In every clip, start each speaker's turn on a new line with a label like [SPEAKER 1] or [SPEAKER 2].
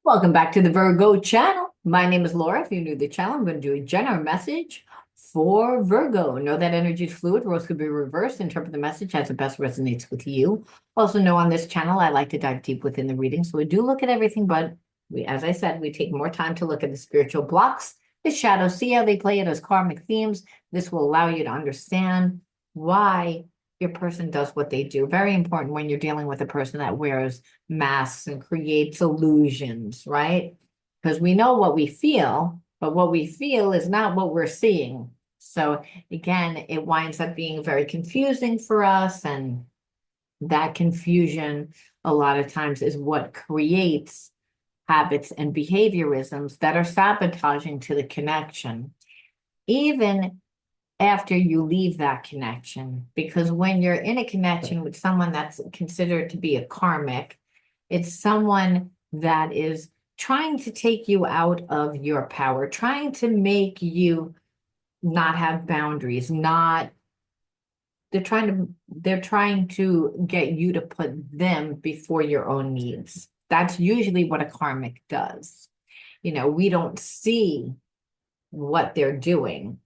[SPEAKER 1] Welcome back to the Virgo channel. My name is Laura. If you're new to the channel, I'm going to do a general message for Virgo. Know that energy is fluid. Roles could be reversed. Interpret the message as it best resonates with you. Also know on this channel, I like to dive deep within the reading. So we do look at everything, but as I said, we take more time to look at the spiritual blocks, the shadows, see how they play it as karmic themes. This will allow you to understand why your person does what they do. Very important when you're dealing with a person that wears masks and creates illusions, right? Because we know what we feel, but what we feel is not what we're seeing. So again, it winds up being very confusing for us. And that confusion, a lot of times, is what creates habits and behaviorisms that are sabotaging to the connection. Even after you leave that connection, because when you're in a connection with someone that's considered to be a karmic, it's someone that is trying to take you out of your power, trying to make you not have boundaries, not they're trying to get you to put them before your own needs. That's usually what a karmic does. We don't see what they're doing.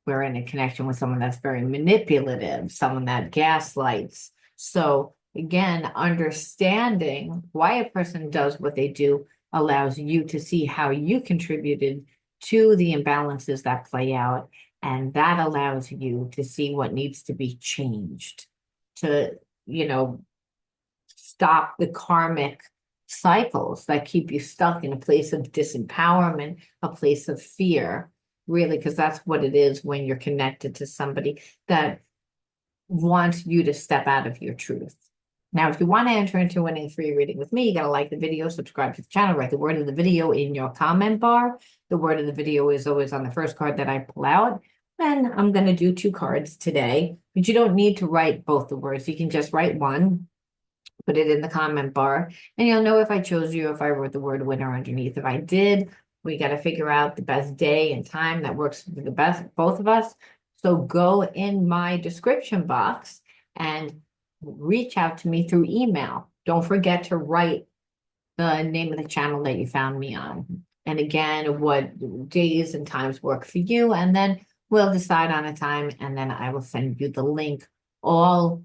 [SPEAKER 1] We're in a connection with someone that's very manipulative, someone that gaslights. So again, understanding why a person does what they do allows you to see how you contributed to the imbalances that play out. And that allows you to see what needs to be changed to, stop the karmic cycles that keep you stuck in a place of disempowerment, a place of fear, really, because that's what it is when you're connected to somebody that wants you to step out of your truth. Now, if you want to enter into winning free reading with me, you got to like the video, subscribe to the channel, write the word of the video in your comment bar. The word of the video is always on the first card that I pull out. And I'm going to do 2 cards today, but you don't need to write both the words. You can just write one, put it in the comment bar, and you'll know if I chose you, if I wrote the word winner underneath. If I did, we got to figure out the best day and time that works for the best, both of us. So go in my description box and reach out to me through email. Don't forget to write the name of the channel that you found me on. And again, what days and times work for you. And then we'll decide on a time, and then I will send you the link. All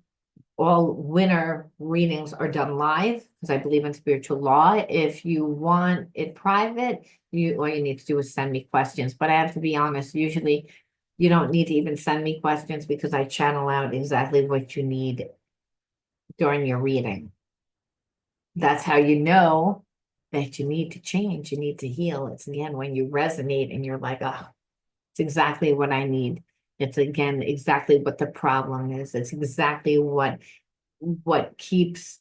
[SPEAKER 1] winner readings are done live because I believe in spiritual law. If you want it private, all you need to do is send me questions. But I have to be honest, usually you don't need to even send me questions because I channel out exactly what you need during your reading. That's how you know that you need to change, you need to heal. It's again when you resonate and you're like, oh, it's exactly what I need. It's again exactly what the problem is. It's exactly what keeps,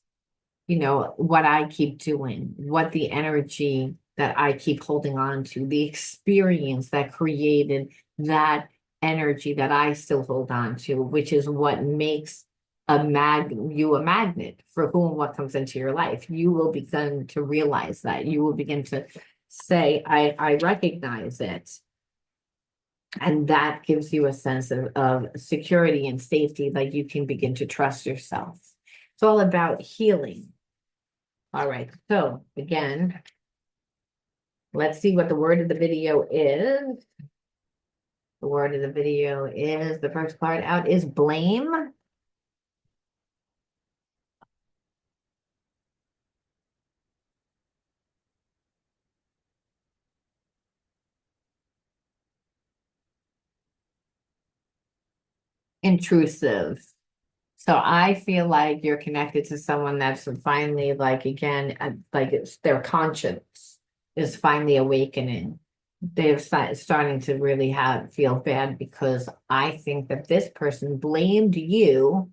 [SPEAKER 1] what I keep doing, what the energy that I keep holding on to, the experience that created that energy that I still hold on to, which is what makes you a magnet for who and what comes into your life. You will begin to realize that. You will begin to say, I recognize it. And that gives you a sense of security and safety, like you can begin to trust yourself. It's all about healing. All right, so again, let's see what the word of the video is. The word of the video is, the first card out is blame. Intrusive. So I feel like you're connected to someone that's finally, like, again, like it's their conscience is finally awakening. They're starting to really feel bad because I think that this person blamed you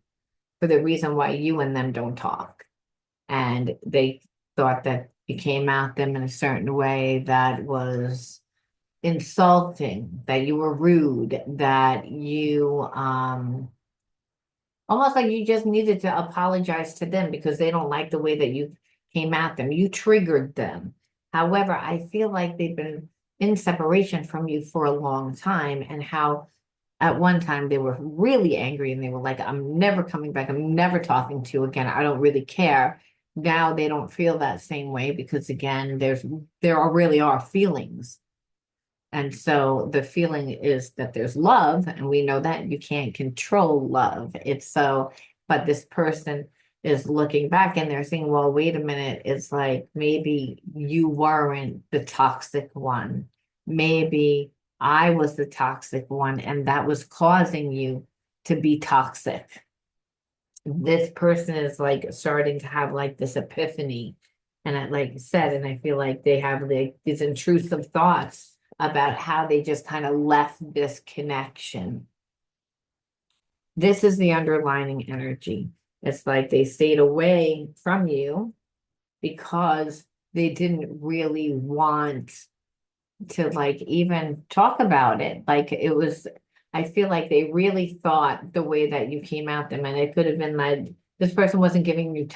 [SPEAKER 1] for the reason why you and them don't talk. And they thought that you came at them in a certain way that was insulting, that you were rude, that you almost like you just needed to apologize to them because they don't like the way that you came at them. You triggered them. However, I feel like they've been in separation from you for a long time, and how at one time they were really angry and they were like, I'm never coming back. I'm never talking to you again. I don't really care. Now they don't feel that same way because again, really are feelings. And so the feeling is that there's love, and we know that you can't control love. It's so, but this person is looking back and they're saying, well, wait a minute, it's like maybe you weren't the toxic one. Maybe I was the toxic one, and that was causing you to be toxic. This person is like starting to have like this epiphany. And like I said, and I feel like they have like these intrusive thoughts about how they just kind of left this connection. This is the underlining energy. It's like they stayed away from you because they didn't really want to like even talk about it. Like it was, I feel like they really thought the way that you came at them, and it could have been like this person wasn't giving you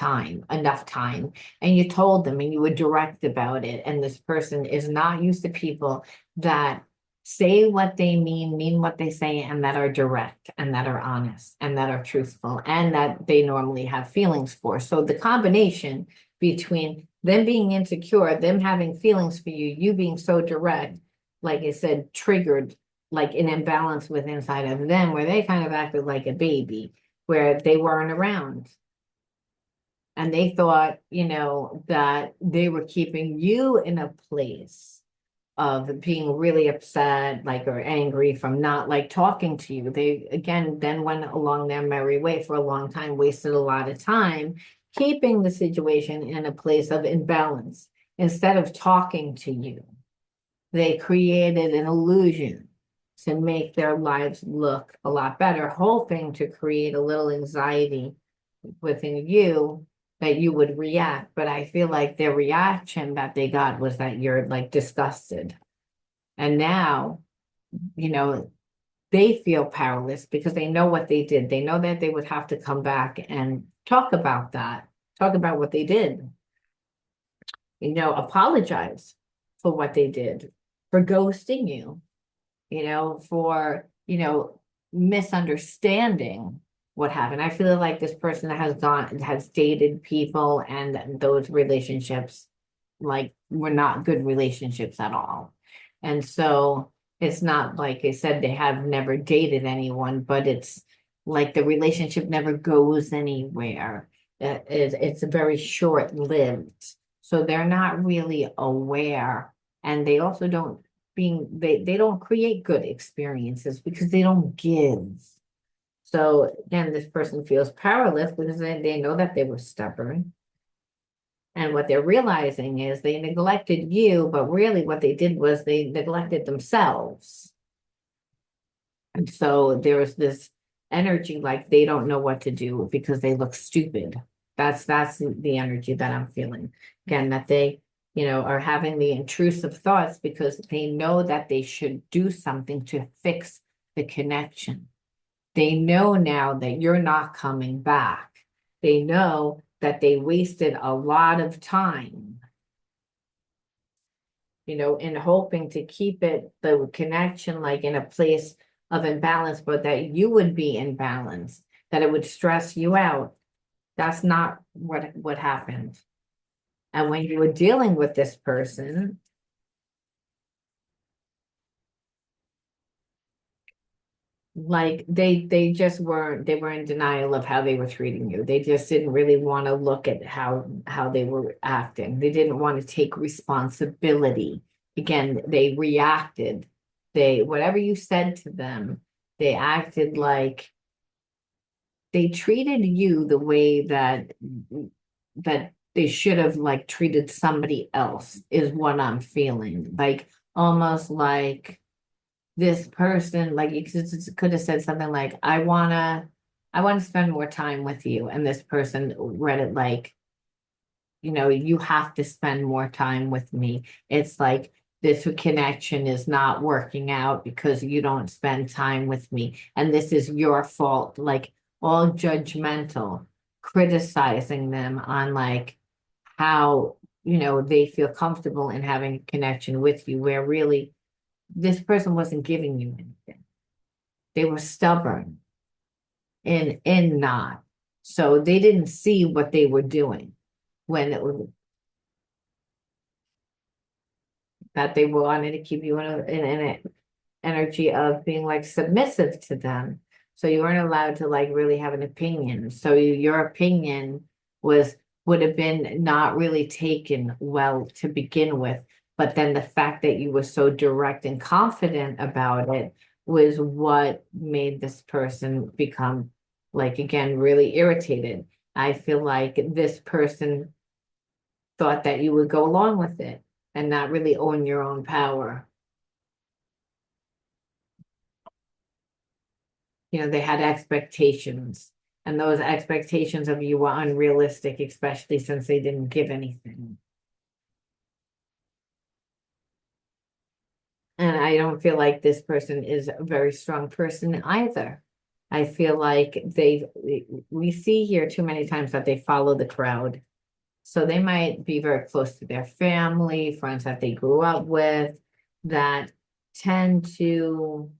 [SPEAKER 1] enough time, and you told them and you were direct about it. And this person is not used to people that say what they mean what they say, and that are direct and that are honest and that are truthful and that they normally have feelings for. So the combination between them being insecure, them having feelings for you, you being so direct, like I said, triggered like an imbalance with inside of them where they kind of acted like a baby, where they weren't around. And they thought, that they were keeping you in a place of being really upset, like, or angry from not like talking to you. They, again, then went along their merry way for a long time, wasted a lot of time keeping the situation in a place of imbalance instead of talking to you. They created an illusion to make their lives look a lot better, hoping to create a little anxiety within you that you would react. But I feel like their reaction that they got was that you're like disgusted. And now, you know, they feel powerless because they know what they did. They know that they would have to come back and talk about that, talk about what they did, apologize for what they did, for ghosting you, for, misunderstanding what happened. I feel like this person has dated people, and those relationships like were not good relationships at all. And so it's not like I said, they have never dated anyone, but it's like the relationship never goes anywhere. It's very short-lived. So they're not really aware. And they also don't they don't create good experiences because they don't give. So again, this person feels powerless because they know that they were stubborn. And what they're realizing is they neglected you, but really what they did was they neglected themselves. And so there's this energy like they don't know what to do because they look stupid. That's the energy that I'm feeling. Again, that they, are having the intrusive thoughts because they know that they should do something to fix the connection. They know now that you're not coming back. They know that they wasted a lot of time, in hoping to keep the connection like in a place of imbalance, but that you would be in balance, that it would stress you out. That's not what happened. And when you were dealing with this person, like they just weren't, they were in denial of how they were treating you. They just didn't really want to look at how they were acting. They didn't want to take responsibility. Again, they reacted. They, whatever you said to them, they acted like they treated you the way that they should have like treated somebody else, is what I'm feeling. Like almost like this person, like you could have said something like, I wanna spend more time with you. And this person read it like, you have to spend more time with me. It's like this connection is not working out because you don't spend time with me. And this is your fault, like all judgmental, criticizing them on like how, they feel comfortable in having a connection with you, where really this person wasn't giving you anything. They were stubborn and not. So they didn't see what they were doing. when it was that they wanted to keep you in an energy of being like submissive to them. So you weren't allowed to like really have an opinion. So your opinion was would have been not really taken well to begin with. But then the fact that you were so direct and confident about it was what made this person become like again really irritated. I feel like this person thought that you would go along with it and not really own your own power. You know, they had expectations, and those expectations of you were unrealistic, especially since they didn't give anything. And I don't feel like this person is a very strong person either. I feel like we see here too many times that they follow the crowd. So they might be very close to their family, friends that they grew up with, that tend to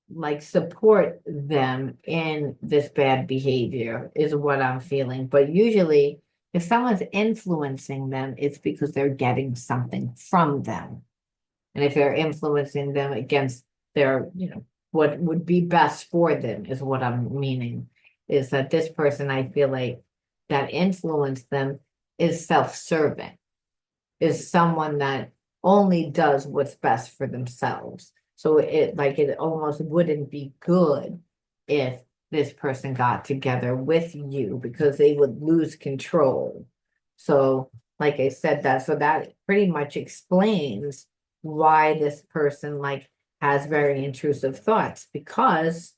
[SPEAKER 1] like support them in this bad behavior is what I'm feeling. But usually if someone's influencing them, it's because they're getting something from them. And if they're influencing them against their, what would be best for them is what I'm meaning, is that this person, I feel like that influenced them is self-serving, is someone that only does what's best for themselves. So it almost wouldn't be good if this person got together with you because they would lose control. So like I said, that pretty much explains why this person like has very intrusive thoughts, because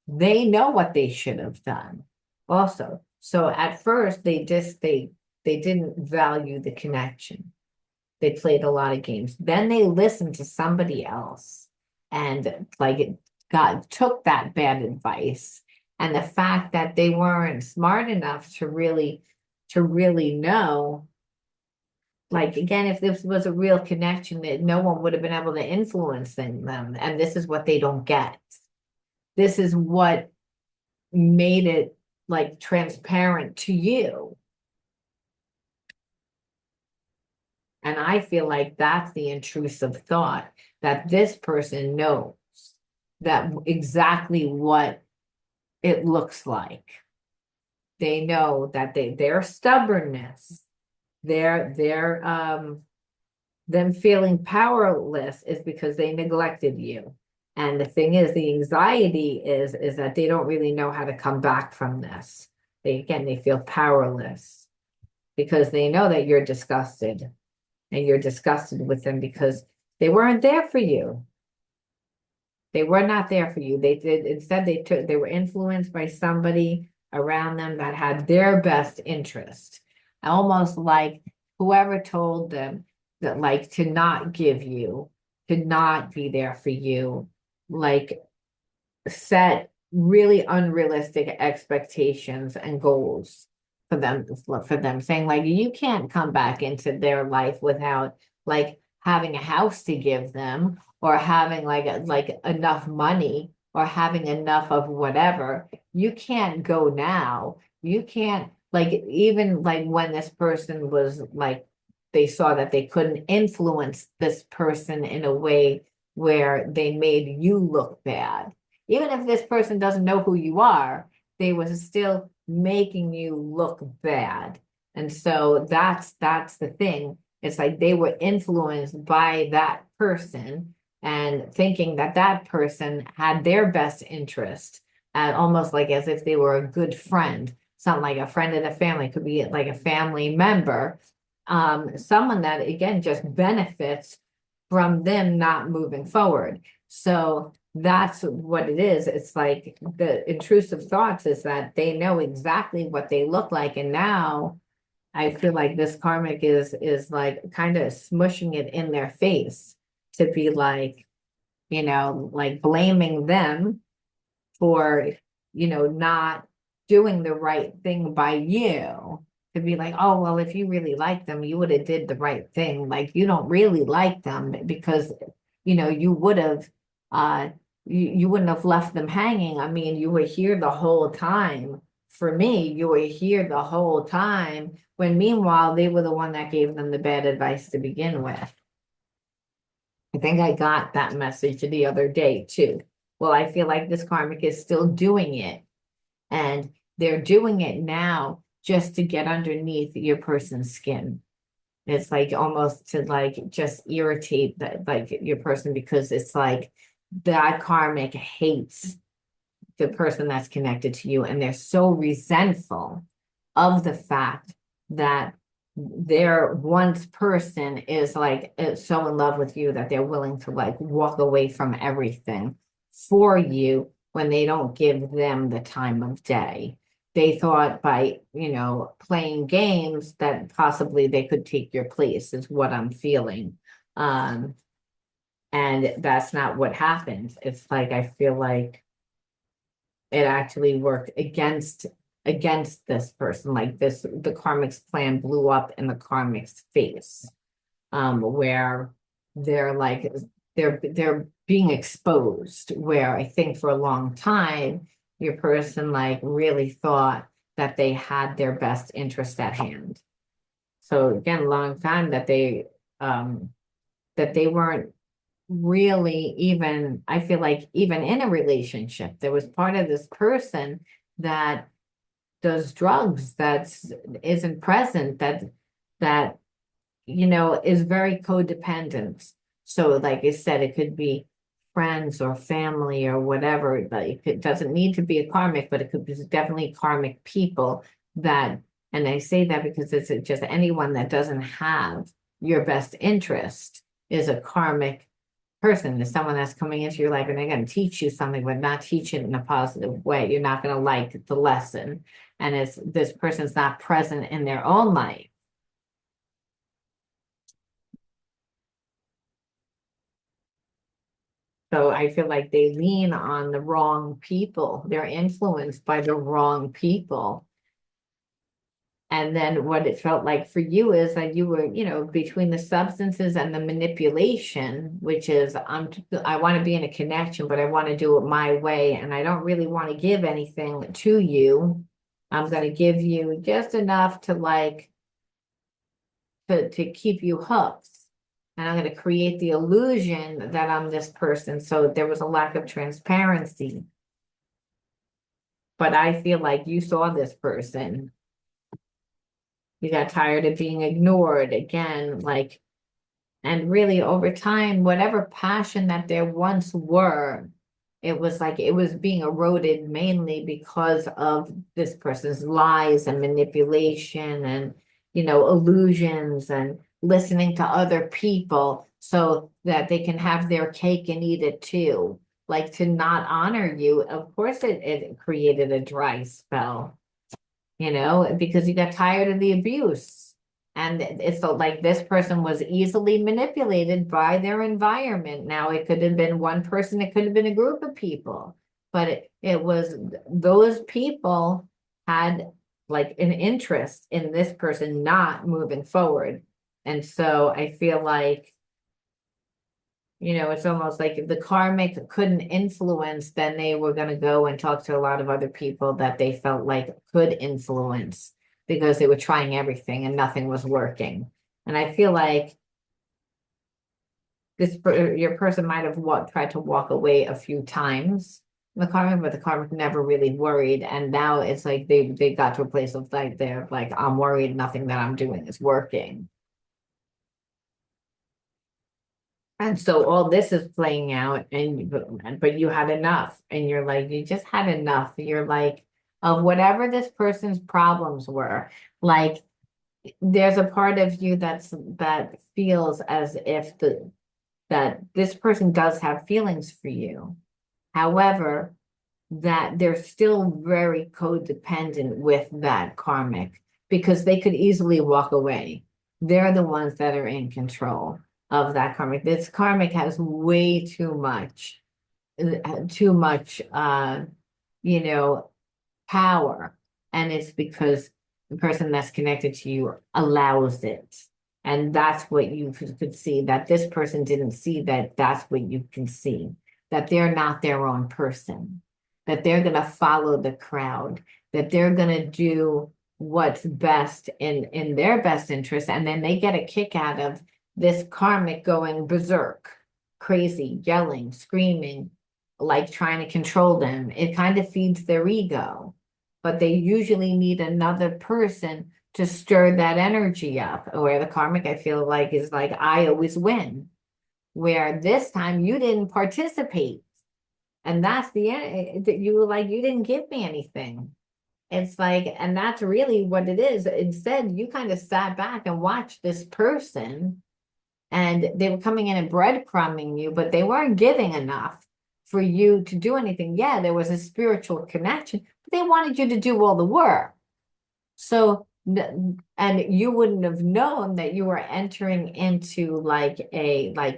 [SPEAKER 1] they know what they should have done also. So at first they didn't value the connection. They played a lot of games. Then they listened to somebody else and like took that bad advice. And the fact that they weren't smart enough to really know, like again, if this was a real connection, that no one would have been able to influence them. And this is what they don't get. This is what made it like transparent to you. And I feel like that's the intrusive thought, that this person knows that exactly what it looks like. They know that their stubbornness, their them feeling powerless is because they neglected you. And the thing is, the anxiety is that they don't really know how to come back from this. They feel powerless because they know that you're disgusted. And you're disgusted with them because they weren't there for you. They were not there for you. Instead they were influenced by somebody around them that had their best interest. Almost like whoever told them that like to not give you, to not be there for you, like set really unrealistic expectations and goals for them, saying like you can't come back into their life without like having a house to give them, or having like enough money, or having enough of whatever. You can't go now. You can't, like, even like when this person was like, they saw that they couldn't influence this person in a way where they made you look bad. Even if this person doesn't know who you are, they was still making you look bad. And so that's the thing. It's like they were influenced by that person and thinking that that person had their best interest, and almost like as if they were a good friend, something like a friend in the family, could be like a family member, someone that again just benefits from them not moving forward. So that's what it is. It's like the intrusive thoughts is that they know exactly what they look like. And now I feel like this karmic is like kind of smushing it in their face to be like, like blaming them for, not doing the right thing by you. To be like, oh, well, if you really like them, you would have did the right thing. Like you don't really like them because, you would have, you wouldn't have left them hanging. I mean, you were here the whole time for me, you were here the whole time, when meanwhile, they were the one that gave them the bad advice to begin with. I think I got that message the other day too. Well, I feel like this karmic is still doing it, and they're doing it now just to get underneath your person's skin. It's like almost to like just irritate that like your person, because it's like that karmic hates the person that's connected to you, and they're so resentful of the fact that their once person is like so in love with you that they're willing to like walk away from everything for you when they don't give them the time of day. They thought by, playing games that possibly they could take your place, is what I'm feeling. Um, and that's not what happened. It's like I feel like it actually worked against this person. Like this, the karmic's plan blew up in the karmic's face, where they're like they're being exposed, where I think for a long time your person like really thought that they had their best interest at hand. So again, long time that they weren't really even, I feel like even in a relationship, there was part of this person that does drugs, that's isn't present, that is very codependent. So like I said, it could be friends or family or whatever. Like it doesn't need to be a karmic, but it could be definitely karmic people that, and I say that because it's just anyone that doesn't have your best interest is a karmic person. Is someone that's coming into your life and they're going to teach you something, but not teach it in a positive way. You're not going to like the lesson. And it's this person's not present in their own life. So I feel like they lean on the wrong people. They're influenced by the wrong people. And then what it felt like for you is that you were, between the substances and the manipulation, which is I want to be in a connection, but I want to do it my way. And I don't really want to give anything to you. I'm going to give you just enough to like to keep you hooked. And I'm going to create the illusion that I'm this person. So there was a lack of transparency. But I feel like you saw this person. You got tired of being ignored again, like, and really over time, whatever passion that there once were, it was like it was being eroded mainly because of this person's lies and manipulation and, illusions and listening to other people so that they can have their cake and eat it too. Like to not honor you, of course, it created a dry spell, because you got tired of the abuse. And it's like this person was easily manipulated by their environment. Now, it could have been one person, it could have been a group of people, but it was those people had like an interest in this person not moving forward. And so I feel like, it's almost like if the karmic couldn't influence, then they were going to go and talk to a lot of other people that they felt like could influence because they were trying everything and nothing was working. And I feel like your person might have tried to walk away a few times, the karmic, but the karmic never really worried. And now it's like they got to a place of like they're like, I'm worried, nothing that I'm doing is working. And so all this is playing out, but you had enough, and you're like, you just had enough. You're like, of whatever this person's problems were. Like, there's a part of you that feels as if that this person does have feelings for you. However, that they're still very codependent with that karmic because they could easily walk away. They're the ones that are in control of that karmic. This karmic has way too much power. And it's because the person that's connected to you allows it. And that's what you could see, that this person didn't see, that that's what you can see, that they're not their own person, that they're going to follow the crowd. that they're going to do what's best in their best interest, and then they get a kick out of this karmic going berserk, crazy, yelling, screaming, like trying to control them. It kind of feeds their ego, but they usually need another person to stir that energy up. Where the karmic, I feel like, is like, I always win, where this time you didn't participate. And that's that you were like, you didn't give me anything. It's like, and that's really what it is. Instead, you kind of sat back and watched this person, and they were coming in and breadcrumbing you, but they weren't giving enough for you to do anything. Yeah, there was a spiritual connection, but they wanted you to do all the work. So, and you wouldn't have known that you were entering into like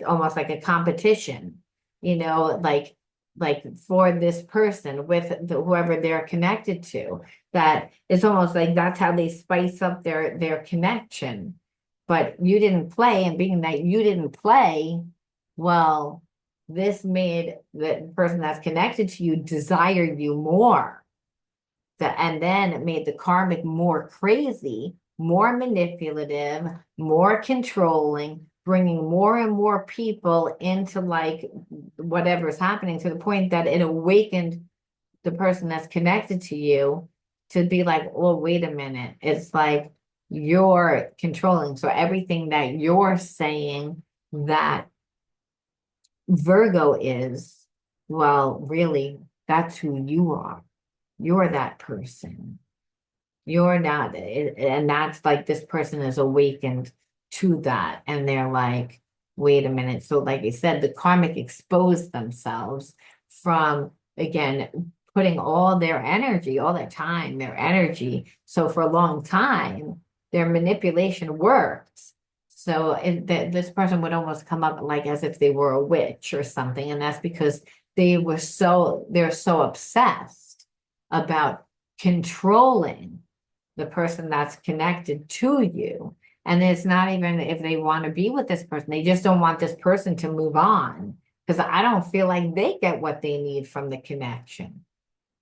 [SPEAKER 1] almost like a competition, like for this person with whoever they're connected to. That it's almost like that's how they spice up their connection. But you didn't play, and being that you didn't play, well, this made the person that's connected to you desire you more. And then it made the karmic more crazy, more manipulative, more controlling, bringing more and more people into like whatever's happening, to the point that it awakened the person that's connected to you to be like, well, wait a minute. It's like you're controlling. So everything that you're saying that Virgo is, well, really, that's who you are. You're that person. You're not, and that's like this person is awakened to that. And they're like, wait a minute. So, like I said, the karmic exposed themselves from, again, putting all their energy, all their time, their energy. So, for a long time, their manipulation worked. So, this person would almost come up like as if they were a witch or something. And that's because they're so obsessed about controlling the person that's connected to you. And it's not even if they want to be with this person, they just don't want this person to move on, because I don't feel like they get what they need from the connection.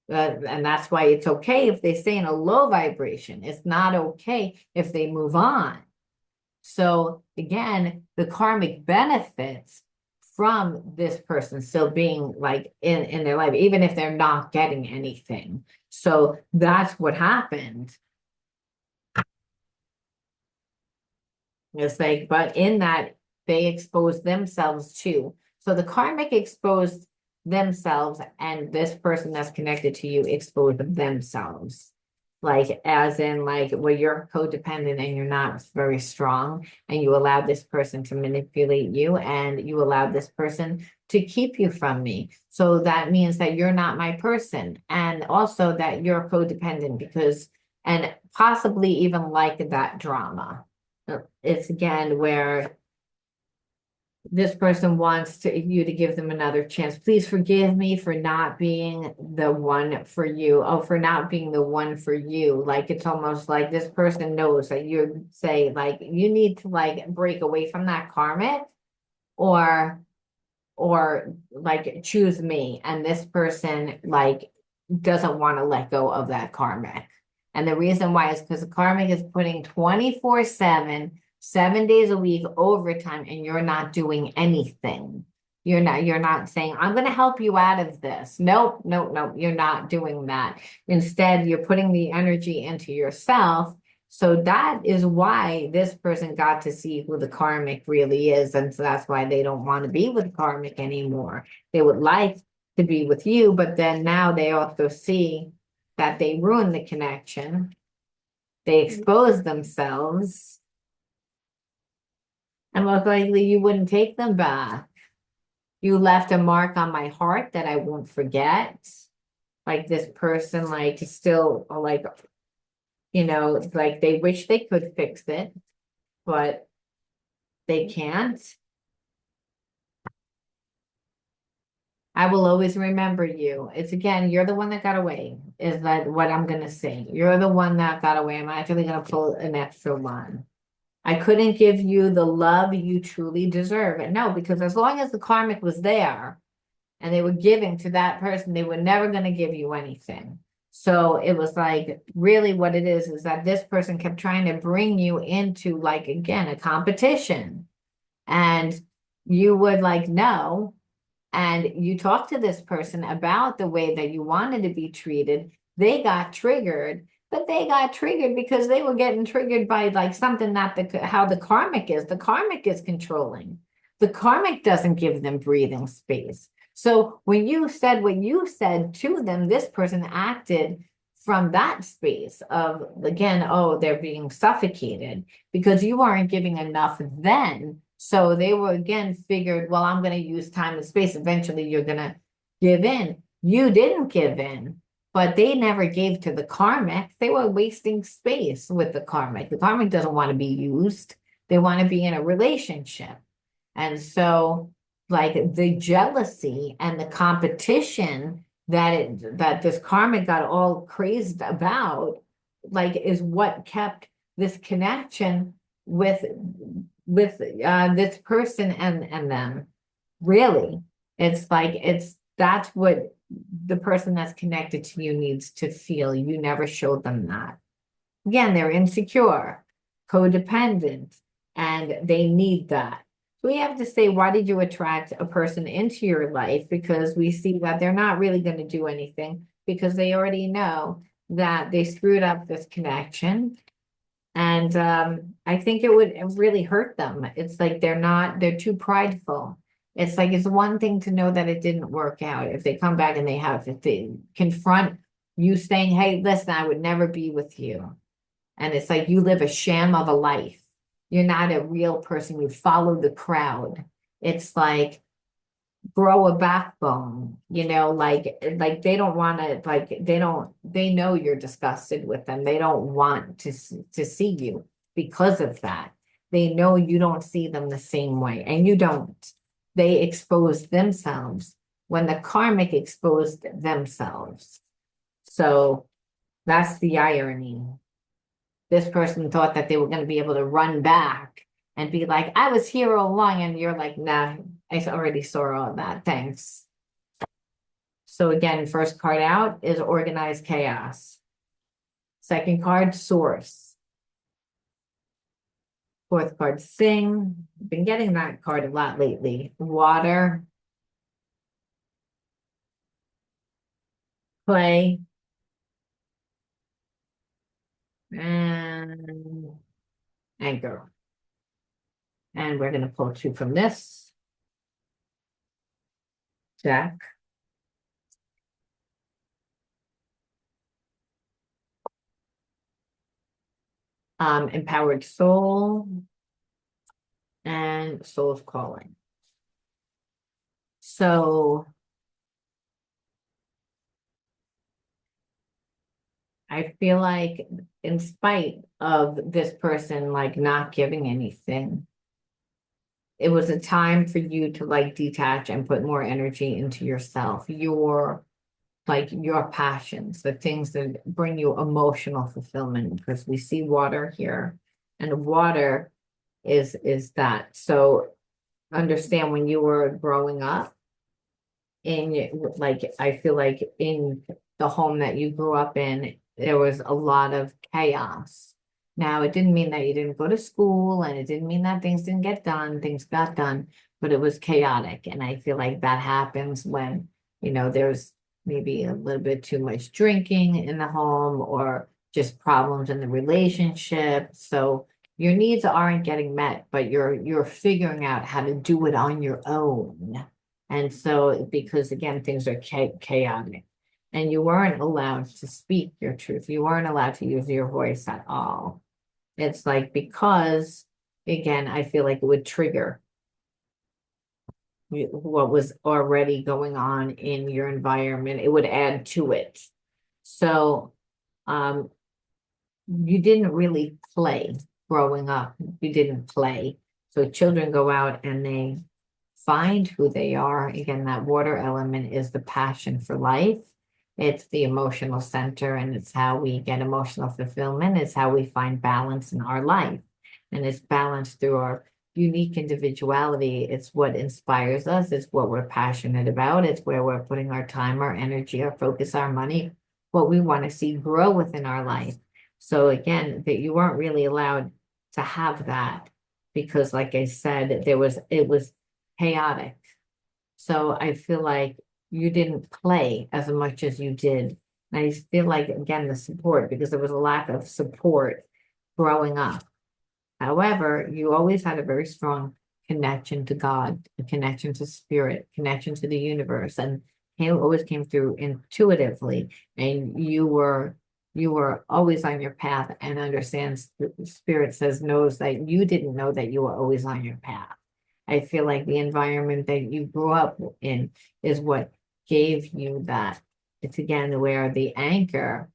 [SPEAKER 1] And that's why it's okay if they stay in a low vibration. It's not okay if they move on. So again, the karmic benefits from this person still being like in their life, even if they're not getting anything. So that's what happened. It's like, but in that, they exposed themselves too. So the karmic exposed themselves, and this person that's connected to you exposed themselves. Like, as in, like, where you're codependent and you're not very strong, and you allow this person to manipulate you, and you allow this person to keep you from me. So that means that you're not my person, and also that you're codependent because, and possibly even like that drama. It's again where this person wants you to give them another chance. Please forgive me for not being the one for you. Oh, for not being the one for you. Like, it's almost like this person knows that you say, like, you need to like break away from that karmic, or like choose me. And this person like doesn't want to let go of that karmic. And the reason why is because the karmic is putting 24/7, 7 days a week overtime, and you're not doing anything. You're not saying, I'm going to help you out of this. Nope, nope, nope. You're not doing that. Instead, you're putting the energy into yourself. So that is why this person got to see who the karmic really is. And so that's why they don't want to be with karmic anymore. They would like to be with you, but then now they also see that they ruined the connection. They exposed themselves. And most likely you wouldn't take them back. You left a mark on my heart that I won't forget. Like, this person, like, still, like, like they wish they could fix it, but they can't. I will always remember you. It's again, you're the one that got away, is that what I'm going to say. You're the one that got away. I'm actually going to pull an extra one. I couldn't give you the love you truly deserve. And no, because as long as the karmic was there and they were giving to that person, they were never going to give you anything. So it was like really what it is that this person kept trying to bring you into like again a competition. And you would like no, and you talk to this person about the way that you wanted to be treated. They got triggered, but they got triggered because they were getting triggered by like something that how the karmic is. The karmic is controlling. The karmic doesn't give them breathing space. So when you said what you said to them, this person acted from that space of again, oh, they're being suffocated because you aren't giving enough then. So they were again figured, well, I'm going to use time and space. Eventually, you're going to give in. You didn't give in, but they never gave to the karmic. They were wasting space with the karmic. The karmic doesn't want to be used. They want to be in a relationship. And so, like the jealousy and the competition that this karmic got all crazed about, like, is what kept this connection with this person and them. Really, it's like that's what the person that's connected to you needs to feel. You never showed them that. Again, they're insecure, codependent, and they need that. So we have to say, why did you attract a person into your life? Because we see that they're not really going to do anything because they already know that they screwed up this connection. And I think it would really hurt them. It's like they're too prideful. It's like it's one thing to know that it didn't work out. If they come back and if they confront you saying, hey, listen, I would never be with you. And it's like you live a sham of a life. You're not a real person. You follow the crowd. It's like grow a backbone, like they don't want to, like they know you're disgusted with them. They don't want to see you because of that. They know you don't see them the same way, and you don't. They expose themselves when the karmic exposed themselves. So that's the irony. This person thought that they were going to be able to run back and be like, I was here all along, and you're like, nah, I already saw all that. Thanks. So again, first card out is organized chaos. Second card, source. Fourth card, sing. Been getting that card a lot lately. Water. Play. And anchor. And we're going to pull two from this deck. Empowered soul and soul's calling. So I feel like in spite of this person like not giving anything, it was a time for you to like detach and put more energy into yourself, your passions, the things that bring you emotional fulfillment, because we see water here, and water is that. So understand when you were growing up I feel like in the home that you grew up in, there was a lot of chaos. Now, it didn't mean that you didn't go to school, and it didn't mean that things didn't get done. Things got done, but it was chaotic. And I feel like that happens when, there's maybe a little bit too much drinking in the home or just problems in the relationship. So your needs aren't getting met, but you're figuring out how to do it on your own. And so, because again, things are chaotic, and you weren't allowed to speak your truth. You weren't allowed to use your voice at all. It's like, because again, I feel like it would trigger what was already going on in your environment. It would add to it. So, you didn't really play growing up. You didn't play. So children go out and they find who they are. Again, that water element is the passion for life. It's the emotional center, and it's how we get emotional fulfillment. It's how we find balance in our life. And it's balanced through our unique individuality. It's what inspires us. It's what we're passionate about. It's where we're putting our time, our energy, our focus, our money, what we want to see grow within our life. So again, that you weren't really allowed to have that because, like I said, it was chaotic. So I feel like you didn't play as much as you did. And I feel like, again, the support, because there was a lack of support growing up. However, you always had a very strong connection to God, a connection to spirit, connection to the universe, and it always came through intuitively. And you were always on your path and understands spirit says knows that you didn't know that you were always on your path. I feel like the environment that you grew up in is what gave you that. It's again where the anchor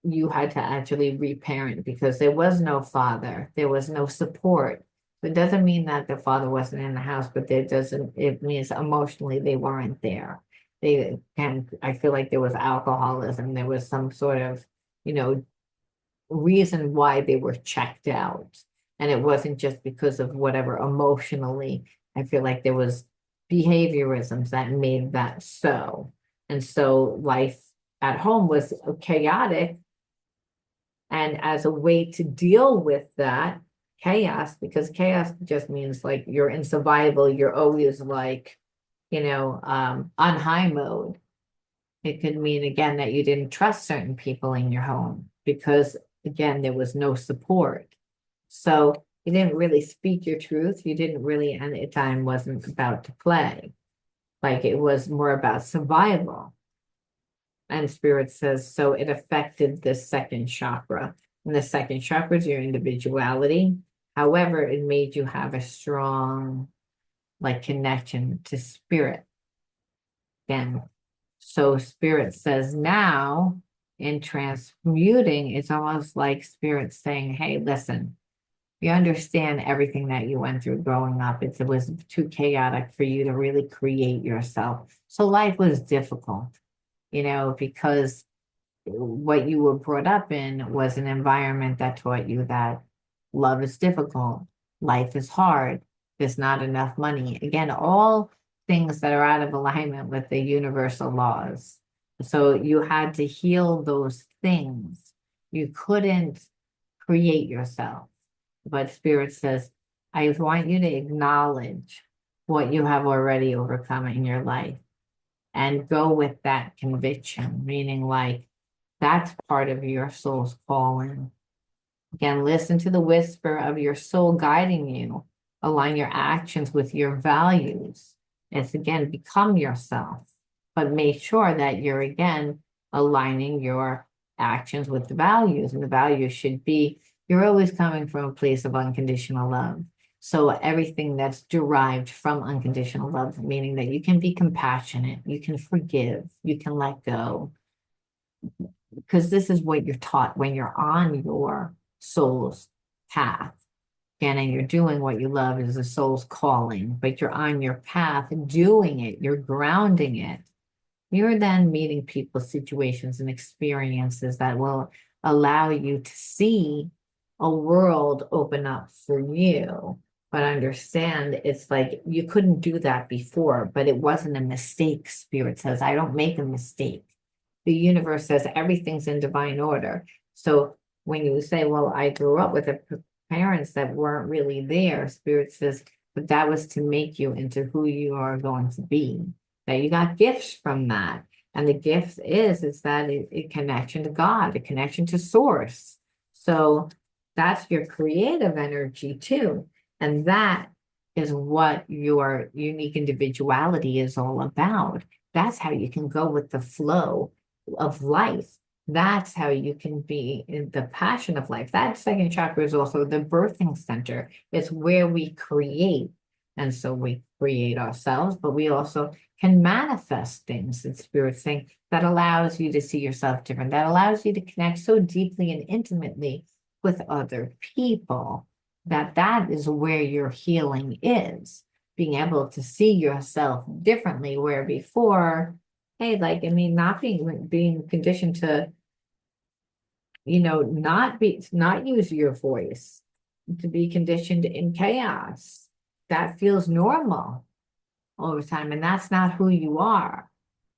[SPEAKER 1] you had to actually reparent because there was no father, there was no support. It doesn't mean that the father wasn't in the house, but it doesn't, it means emotionally they weren't there. They can, I feel like there was alcoholism, there was some sort of, you know, reason why they were checked out. And it wasn't just because of whatever emotionally. I feel like there was behaviorisms that made that so. And so life at home was chaotic. And as a way to deal with that chaos, because chaos just means like you're in survival, you're always like, on high mode. It could mean again that you didn't trust certain people in your home because again, there was no support. So you didn't really speak your truth. You didn't really, and the time wasn't about to play. Like it was more about survival. And spirit says, so it affected the second chakra. And the second chakra is your individuality. However, it made you have a strong like connection to spirit. Again, so spirit says now in transmuting, it's almost like spirit saying, hey, listen, you understand everything that you went through growing up. It was too chaotic for you to really create yourself. So life was difficult, because what you were brought up in was an environment that taught you that love is difficult, life is hard, there's not enough money. Again, all things that are out of alignment with the universal laws. So you had to heal those things. You couldn't create yourself. But Spirit says, I want you to acknowledge what you have already overcome in your life and go with that conviction, meaning like that's part of your soul's calling. Again, listen to the whisper of your soul guiding you. Align your actions with your values. It's again, become yourself, but make sure that you're again aligning your actions with the values. And the values should be you're always coming from a place of unconditional love. So everything that's derived from unconditional love, meaning that you can be compassionate, you can forgive, you can let go, because this is what you're taught when you're on your soul's path. Again, and you're doing what you love is the soul's calling, but you're on your path doing it, you're grounding it. You're then meeting people, situations, and experiences that will allow you to see a world open up for you. But understand it's like you couldn't do that before, but it wasn't a mistake. Spirit says, I don't make a mistake. The universe says everything's in divine order. So when you say, well, I grew up with parents that weren't really there, Spirit says, but that was to make you into who you are going to be. That you got gifts from that. And the gift is that a connection to God, a connection to source. So that's your creative energy too. And that is what your unique individuality is all about. That's how you can go with the flow of life. That's how you can be in the passion of life. That second chakra is also the birthing center. It's where we create. And so we create ourselves, but we also can manifest things in spirit saying that allows you to see yourself different, that allows you to connect so deeply and intimately with other people, that is where your healing is, being able to see yourself differently, where before, hey, like, I mean, not being conditioned to, not use your voice, to be conditioned in chaos. That feels normal over time, and that's not who you are.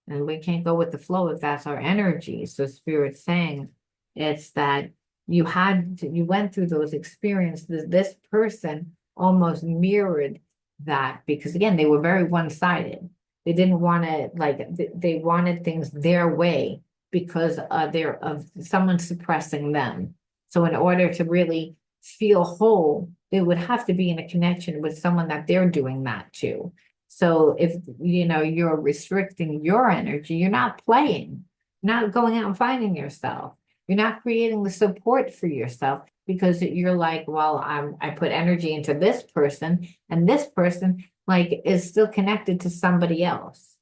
[SPEAKER 1] And we can't go with the flow if that's our energy. So Spirit's saying it's that you went through those experiences. This person almost mirrored that because again, they were very one-sided. They didn't want to they wanted things their way because they're of someone suppressing them. So in order to really feel whole, they would have to be in a connection with someone that they're doing that to. So if you're restricting your energy, you're not playing, not going out and finding yourself. You're not creating the support for yourself because you're like, well, I put energy into this person, and this person is still connected to somebody else.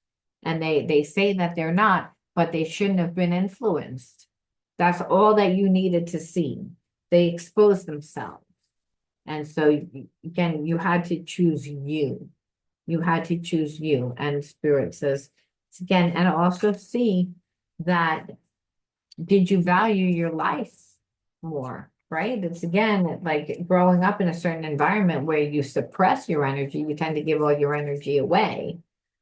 [SPEAKER 1] And they say that they're not, but they shouldn't have been influenced. That's all that you needed to see. They exposed themselves. And so again, you had to choose you. You had to choose you. And Spirit says, again, and also see that did you value your life more, right? It's again like growing up in a certain environment where you suppress your energy, you tend to give all your energy away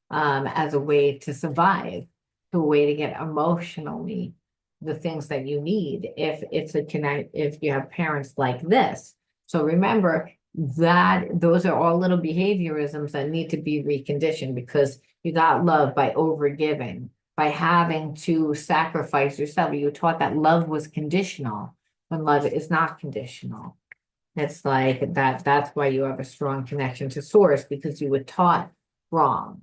[SPEAKER 1] as a way to survive, to a way to get emotionally the things that you need if you have parents like this. So remember that those are all little behaviorisms that need to be reconditioned because you got love by overgiving, by having to sacrifice yourself. You were taught that love was conditional when love is not conditional. It's like that's why you have a strong connection to source because you were taught wrong.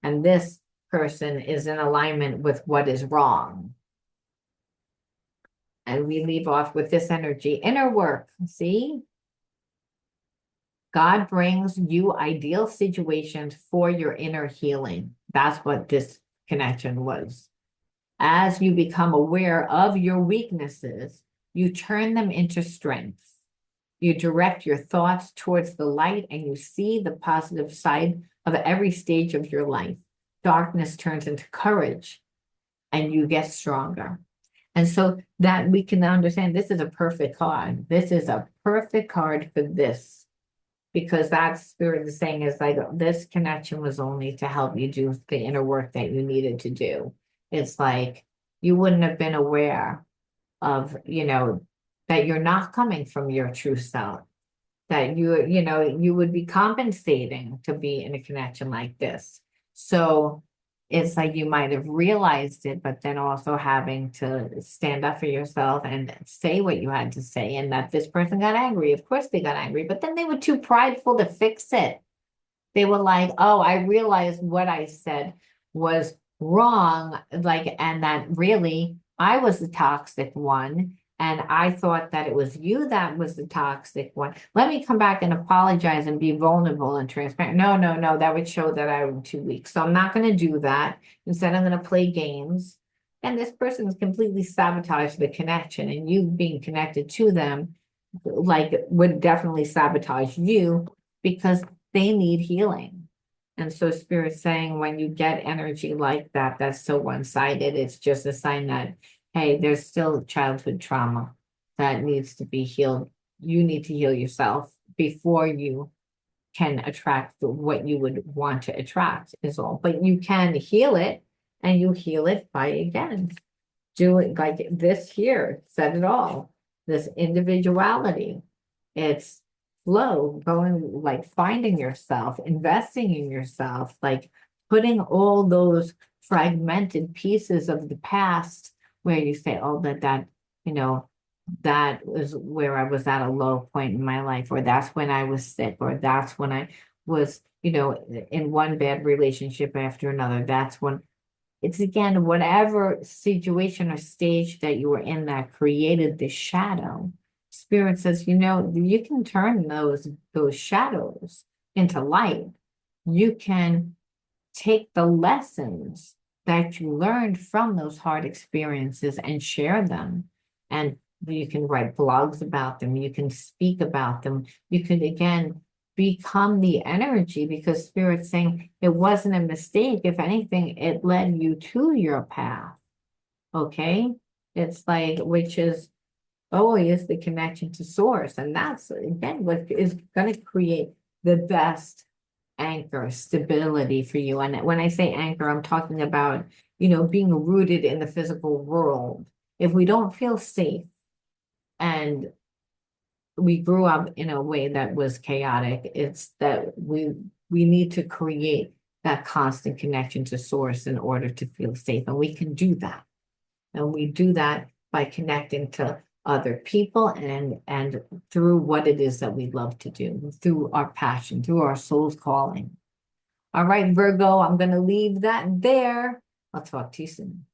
[SPEAKER 1] And this person is in alignment with what is wrong. And we leave off with this energy, inner work. See? God brings you ideal situations for your inner healing. That's what this connection was. As you become aware of your weaknesses, you turn them into strengths. You direct your thoughts towards the light and you see the positive side of every stage of your life. Darkness turns into courage and you get stronger. And so that we can understand this is a perfect card. This is a perfect card for this. Because that Spirit is saying is like this connection was only to help you do the inner work that you needed to do. It's like you wouldn't have been aware of, that you're not coming from your true self, that you would be compensating to be in a connection like this. So it's like you might have realized it, but then also having to stand up for yourself and say what you had to say, and that this person got angry. Of course they got angry, but then they were too prideful to fix it. They were like, oh, I realized what I said was wrong, and that really I was the toxic one. And I thought that it was you that was the toxic one. Let me come back and apologize and be vulnerable and transparent. No, no, no, that would show that I'm too weak. So I'm not going to do that. Instead, I'm going to play games. And this person has completely sabotaged the connection. And you being connected to them, would definitely sabotage you because they need healing. And so Spirit's saying when you get energy like that, that's so one-sided, it's just a sign that, hey, there's still childhood trauma that needs to be healed. You need to heal yourself before you can attract what you would want to attract is all. But you can heal it, and you heal it by, again, doing like this here, said it all, this individuality. It's flow, going finding yourself, investing in yourself, putting all those fragmented pieces of the past where you say, oh, that was where I was at a low point in my life, or that's when I was sick, or that's when I was, in one bad relationship after another. That's when it's, again, whatever situation or stage that you were in that created this shadow. Spirit says, you can turn those shadows into light. You can take the lessons that you learned from those hard experiences and share them. And you can write blogs about them. You can speak about them. You could, again, become the energy because Spirit's saying it wasn't a mistake. If anything, it led you to your path. Okay? It's which is always the connection to source. And that's, again, what is going to create the best anchor, stability for you. And when I say anchor, I'm talking about, you know, being rooted in the physical world. If we don't feel safe and we grew up in a way that was chaotic, it's that we need to create that constant connection to source in order to feel safe. And we can do that. And we do that by connecting to other people and through what it is that we love to do, through our passion, through our soul's calling. All right, Virgo, I'm going to leave that there. I'll talk to you soon.